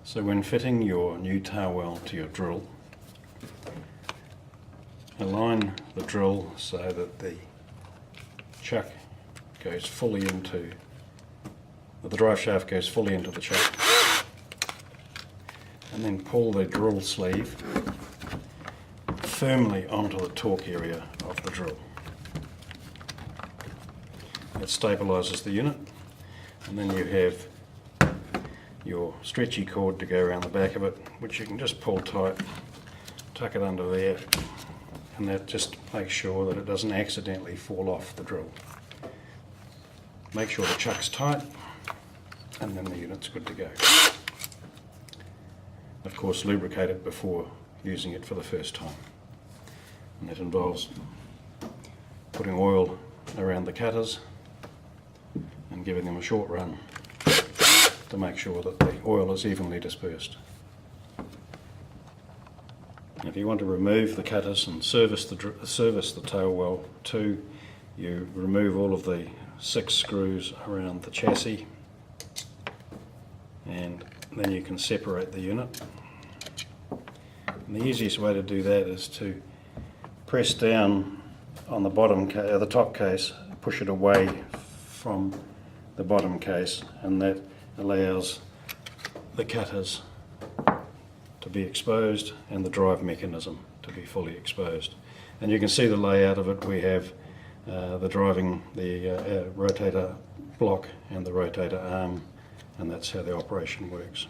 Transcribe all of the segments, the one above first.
So when fitting your new tail well to your drill, align the drill so that the chuck goes fully into, the drive shaft goes fully into the chuck, and then pull the drill sleeve firmly onto the torque area of the drill. That stabilises the unit, and then you have your stretchy cord to go around the back of it, which you can just pull tight, tuck it under there, and that just makes sure that it doesn't accidentally fall off the drill. Make sure the chuck's tight, and then the unit's good to go. Of course, lubricate it before using it for the first time, and that involves putting oil around the cutters and giving them a short run to make sure that the oil is evenly dispersed. If you want to remove the cutters and service the Tailwell2, you remove all of the 6 screws around the chassis, and then you can separate the unit. And the easiest way to do that is to press down on the the top case, push it away from the bottom case, and that allows the cutters to be exposed and the drive mechanism to be fully exposed. And you can see the layout of it. We have the rotator block and the rotator arm, and that's how the operation works.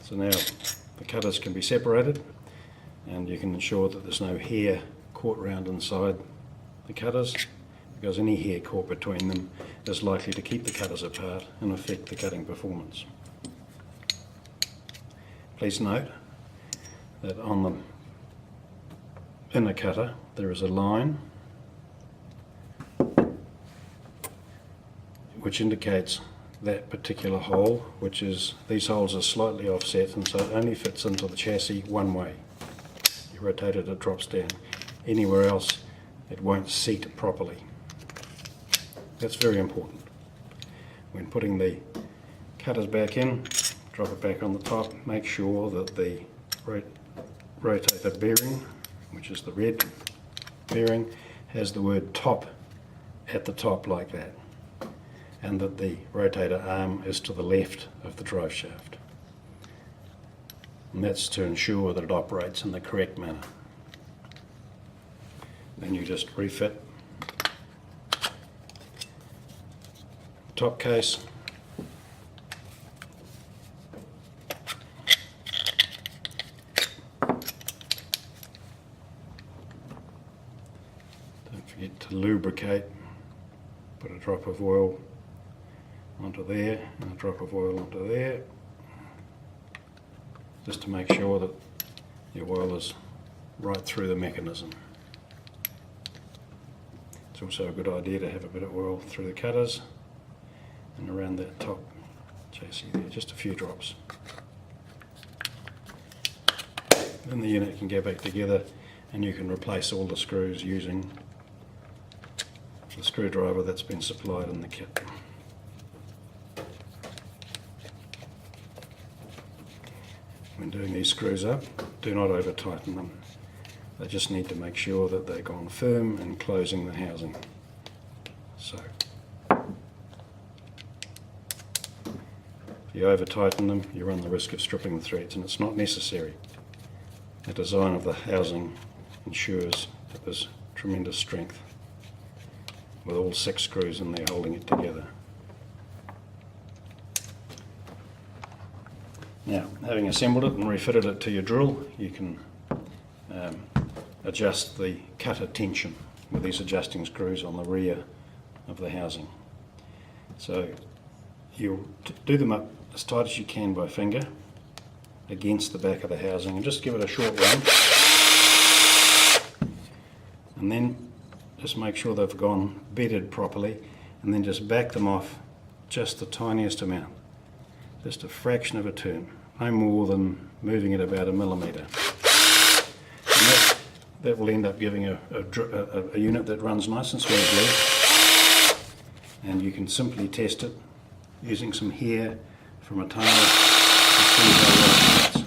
So now the cutters can be separated, and you can ensure that there's no hair caught round inside the cutters, because any hair caught between them is likely to keep the cutters apart and affect the cutting performance. Please note that on the inner cutter there is a line which indicates that particular hole, which is, these holes are slightly offset, and so it only fits into the chassis one way. You rotate it, it drops down. Anywhere else it won't seat properly. That's very important. When putting the cutters back in, drop it back on the top, make sure that the rotator bearing, which is the red bearing, has the word top at the top like that, and that the rotator arm is to the left of the drive shaft. And that's to ensure that it operates in the correct manner. Then you just refit the top case, don't forget to lubricate. Put a drop of oil onto there and a drop of oil onto there, just to make sure that the oil is right through the mechanism. It's also a good idea to have a bit of oil through the cutters and around that top chassis there, just a few drops. Then the unit can go back together, and you can replace all the screws using the screwdriver that's been supplied in the kit. When doing these screws up, do not over tighten them. They just need to make sure that they're gone firm and closing the housing. So, if you over tighten them, you run the risk of stripping the threads, and it's not necessary. The design of the housing ensures that there's tremendous strength with all 6 screws in there holding it together. Now, having assembled it and refitted it to your drill, you can adjust the cutter tension with these adjusting screws on the rear of the housing. So you do them up as tight as you can by finger against the back of the housing, and just give it a short run, and then just make sure they've gone bedded properly, and then just back them off just the tiniest amount, just a fraction of a turn, no more than moving it about 1 millimetre. And that will end up giving a unit that runs nice and smoothly, and you can simply test it using some hair from a tail to see how well it fits.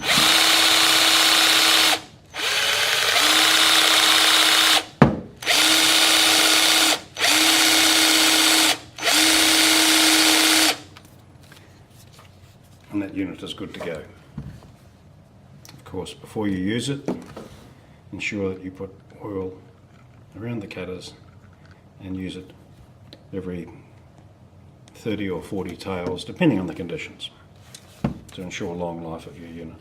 And that unit is good to go. Of course, before you use it, ensure that you put oil around the cutters and use it every 30 or 40 tails, depending on the conditions, to ensure long life of your unit.